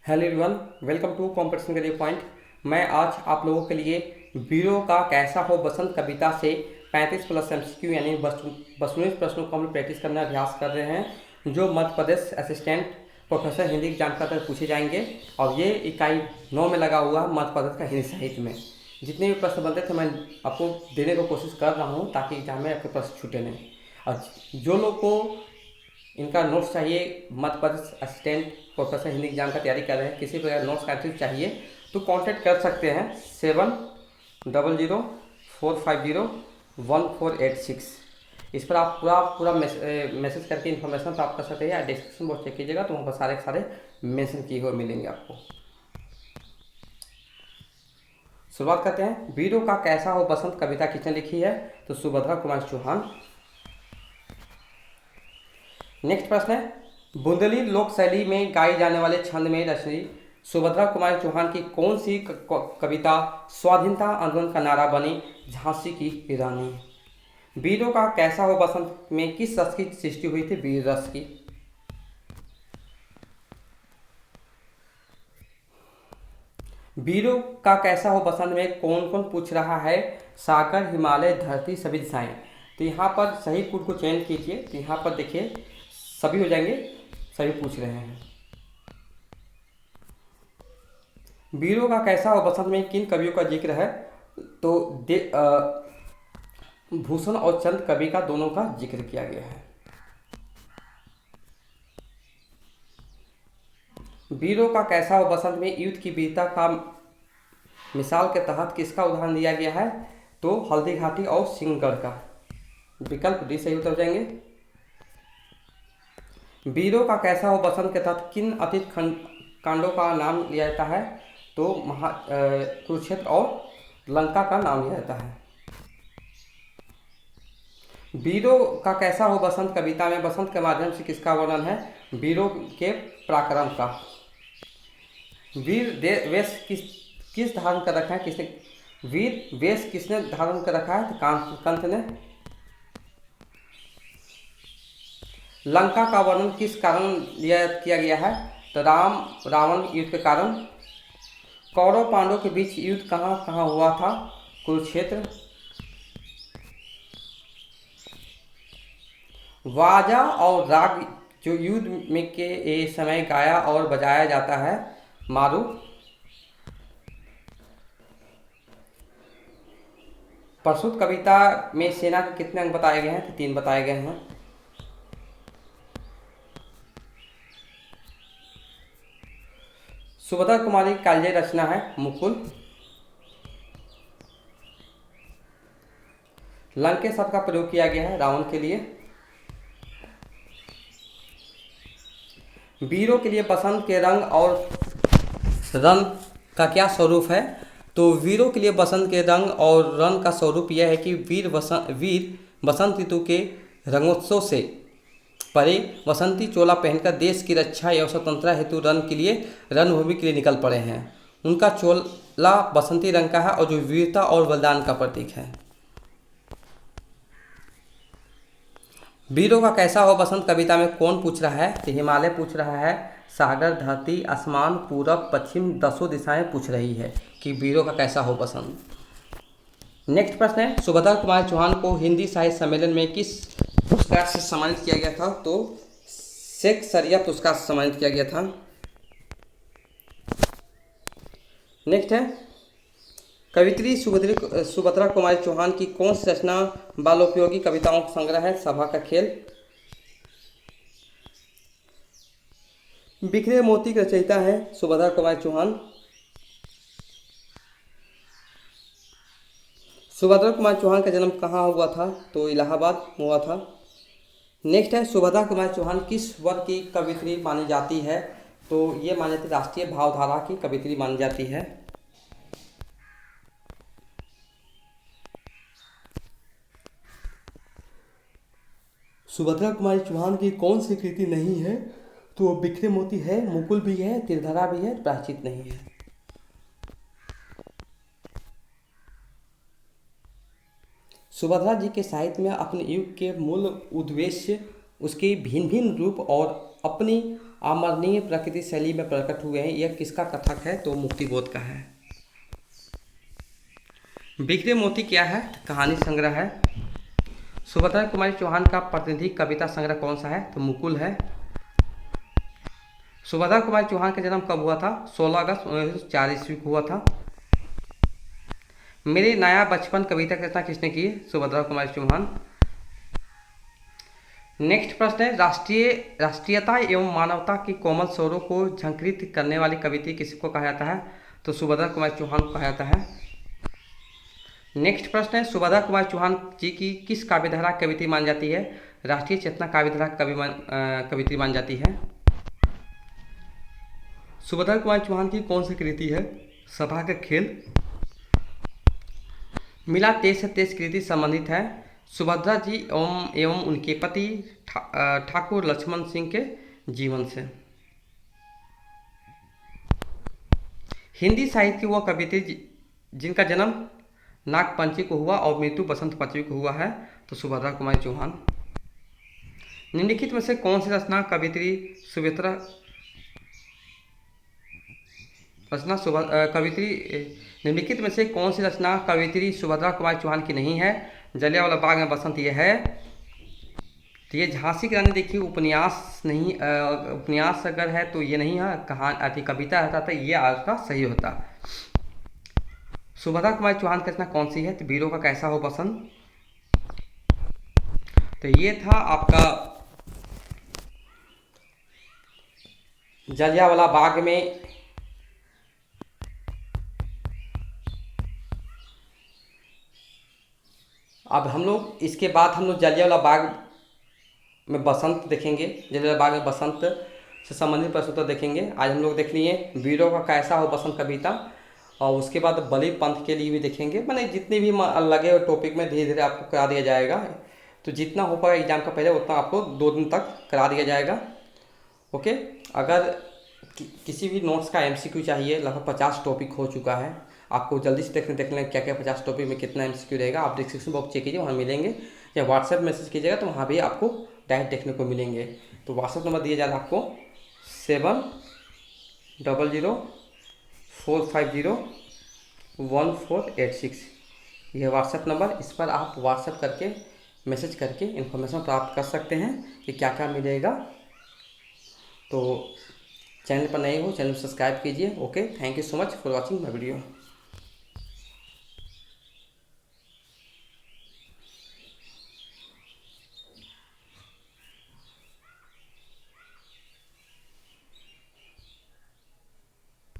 Hello everyone, welcome to competition career point. मैं आज आप लोगों के लिए वीरों का कैसा हो बसंत कविता से 35+ MCQ यानी 92 प्रश्नों को हम प्रैक्टिस करना अभ्यास कर रहे हैं, जो Madhya Pradesh assistant professor Hindi exam का तरफ पूछे जाएंगे। और ये इकाई 9 में लगा हुआ मध्य प्रदेश का हिंदी साहित्य में जितने भी प्रश्न बनते थे मैं आपको देने की कोशिश कर रहा हूँ ताकि एग्जाम में आपके प्रश्न छूटे नहीं। और जो लोग को इनका नोट्स चाहिए, Madhya Pradesh assistant professor Hindi exam का तैयारी कर रहे हैं, किसी प्रकार नोट्स का चाहिए तो कांटेक्ट कर सकते हैं 7004501486। इस पर आप पूरा मैसेज करके इन्फॉर्मेशन प्राप्त कर सकते हैं, या डिस्क्रिप्शन बॉक्स चेक कीजिएगा तो वहाँ पर सारे सारे मेंशन किए हुए मिलेंगे आपको। शुरुआत करते हैं। वीरों का कैसा हो बसंत कविता किसने लिखी है? तो सुभद्रा कुमार चौहान। नेक्स्ट प्रश्न है, बुंदेली लोक शैली में गाई जाने वाले छंद में रचनी सुभद्रा कुमारी चौहान की कौन सी कविता स्वाधीनता आंदोलन का नारा बनी झांसी की रानी? वीरों का कैसा हो बसंत में किस रस की सृष्टि हुई थी? वीर रस की। वीरों का कैसा हो बसंत में कौन कौन पूछ रहा है? सागर, हिमालय, धरती, सभी दिशाएं। तो यहाँ पर सही कोड को चयन कीजिए। तो यहाँ पर देखिए सभी हो जाएंगे, सभी पूछ रहे हैं। वीरों का कैसा हो बसंत में किन कवियों का जिक्र है? तो भूषण और चंद कवि का दोनों का जिक्र किया गया है। वीरों का कैसा हो बसंत में युद्ध की वीरता का मिसाल के तहत किसका उदाहरण दिया गया है? तो हल्दी घाटी और सिंहगढ़ का। विकल्प डी सही उत्तर जाएंगे। वीरों का कैसा हो बसंत के तहत किन अतीत कांडों का नाम लिया जाता है? तो कुरुक्षेत्र और लंका का नाम लिया जाता है। वीरों का कैसा हो बसंत कविता में बसंत के माध्यम से किसका वर्णन है? वीरों के पराक्रम का। वीर वेश किस धारण कर रखा है? किसने वीर वेश किसने धारण कर रखा है? तो कंस ने। लंका का वर्णन किस कारण किया गया है? तो रावण युद्ध के कारण। कौरव पांडवों के बीच युद्ध कहाँ कहाँ हुआ था? कुरुक्षेत्र। वाजा और राग जो युद्ध में के समय गाया और बजाया जाता है? मारू। प्रस्तुत कविता में सेना के कितने अंग बताए गए हैं? तो 3 बताए गए हैं। सुभद्रा कुमारी की काव्य रचना है मुकुल। लंकेश शब्द का प्रयोग किया गया है रावण के लिए। वीरों के लिए बसंत के रंग और रंग का क्या स्वरूप है? तो वीरों के लिए बसंत के रंग और रंग का स्वरूप यह है कि वीर बसंत ऋतु के रंगोत्सव से परे बसंती चोला पहनकर देश की रक्षा एवं स्वतंत्रता हेतु रण के लिए रणभूमि के लिए निकल पड़े हैं। उनका चोला बसंती रंग का है और जो वीरता और बलिदान का प्रतीक है। वीरों का कैसा हो बसंत कविता में कौन पूछ रहा है? तो हिमालय पूछ रहा है। सागर, धरती, आसमान, पूरब, पश्चिम, 10 दिशाएं पूछ रही है कि वीरों का कैसा हो बसंत। नेक्स्ट प्रश्न है, सुभद्रा कुमार चौहान को हिंदी साहित्य सम्मेलन में किस पुरस्कार से सम्मानित किया गया था? तो शेखसरिया पुरस्कार से सम्मानित किया गया था। नेक्स्ट है, कवित्री सुभद्रा कुमारी चौहान की कौन सी रचना बालोपयोगी कविताओं का संग्रह है? सभा का खेल। बिखरे मोती की रचयिता है सुभद्रा कुमारी चौहान। सुभद्रा कुमार चौहान का जन्म कहाँ हुआ था? तो इलाहाबाद हुआ था। नेक्स्ट है, सुभद्रा कुमार चौहान किस वर्ग की कवित्री मानी जाती है? तो ये मानी जाती है राष्ट्रीय भावधारा की कवित्री मानी जाती है। सुभद्रा कुमारी चौहान की कौन सी कृति नहीं है? तो बिखरे मोती है, मुकुल भी है, त्रिधरा भी है, प्रायश्चित नहीं है। सुभद्रा जी के साहित्य में अपने युग के मूल उद्देश्य, उसके भिन्न भिन्न रूप और अपनी अमरणीय प्रकृति शैली में प्रकट हुए हैं, यह किसका कथक है? तो मुक्तिबोध का है। बिखरे मोती क्या है? कहानी संग्रह है। सुभद्रा कुमारी चौहान का प्रतिनिधि कविता संग्रह कौन सा है? तो मुकुल है। सुभद्रा कुमारी चौहान का जन्म कब हुआ था? 16 अगस्त 1904 ईस्वी को हुआ था। मेरे नया बचपन कविता की रचना किसने की? सुभद्रा कुमारी चौहान। नेक्स्ट प्रश्न है, राष्ट्रीयता एवं मानवता की कोमल स्वरों को झंकृत करने वाली कविता किसको कहा जाता है? तो सुभद्रा कुमारी चौहान को कहा जाता है। नेक्स्ट प्रश्न है, सुभद्रा कुमारी चौहान जी की किस काव्यधारा कविता मानी जाती है? राष्ट्रीय चेतना काव्यधारा कविता मानी जाती है। सुभद्रा कुमारी चौहान की कौन सी कृति है? सभा का खेल। मिला तेज से तेज कृति संबंधित है सुभद्रा जी एवं उनके पति ठाकुर लक्ष्मण सिंह के जीवन से। हिंदी साहित्य की वह कवित्री जिनका जन्म नागपंचमी को हुआ और मृत्यु बसंत पंचमी को हुआ है, तो सुभद्रा कुमारी चौहान। निम्नलिखित में से कौन सी रचना कवित्री निम्नलिखित में से कौन सी रचना कवित्री सुभद्रा कुमारी चौहान की नहीं है? जलियांवाला बाग में बसंत ये है। तो ये झांसी की रानी देखिए उपन्यास नहीं, उपन्यास अगर है तो ये नहीं है, कहानी कविता रहता था, ये आपका सही होता। सुभद्रा कुमारी चौहान की रचना कौन सी है? तो वीरों का कैसा हो बसंत। तो ये था आपका जलियांवाला बाग में अब हम लोग इसके बाद हम लोग जलियांवाला बाग में बसंत देखेंगे। जलियांवाला बाग में बसंत से संबंधित प्रश्न उत्तर देखेंगे। आज हम लोग देख लिए वीरों का कैसा हो बसंत कविता, और उसके बाद बलि पंथ के लिए भी देखेंगे। मैंने जितने भी लगे टॉपिक में धीरे धीरे आपको करा दिया जाएगा। तो जितना हो पाएगा एग्जाम का पहले उतना आपको 2 दिन तक करा दिया जाएगा। ओके, अगर किसी भी नोट्स का MCQ चाहिए, लगभग 50 टॉपिक हो चुका है, आपको जल्दी से देख लें क्या क्या 50 टॉपिक में कितना MCQ रहेगा। आप डिस्क्रिप्शन बॉक्स चेक कीजिए, वहाँ मिलेंगे, या व्हाट्सएप मैसेज कीजिएगा तो वहाँ भी आपको डायरेक्ट देखने को मिलेंगे। तो व्हाट्सएप नंबर दिया जा रहा है आपको 7004501486। यह व्हाट्सएप नंबर, इस पर आप व्हाट्सएप करके मैसेज करके इन्फॉर्मेशन प्राप्त कर सकते हैं कि क्या क्या मिलेगा। तो चैनल पर नए हो, चैनल सब्सक्राइब कीजिए। Okay, thank you so much for watching my video.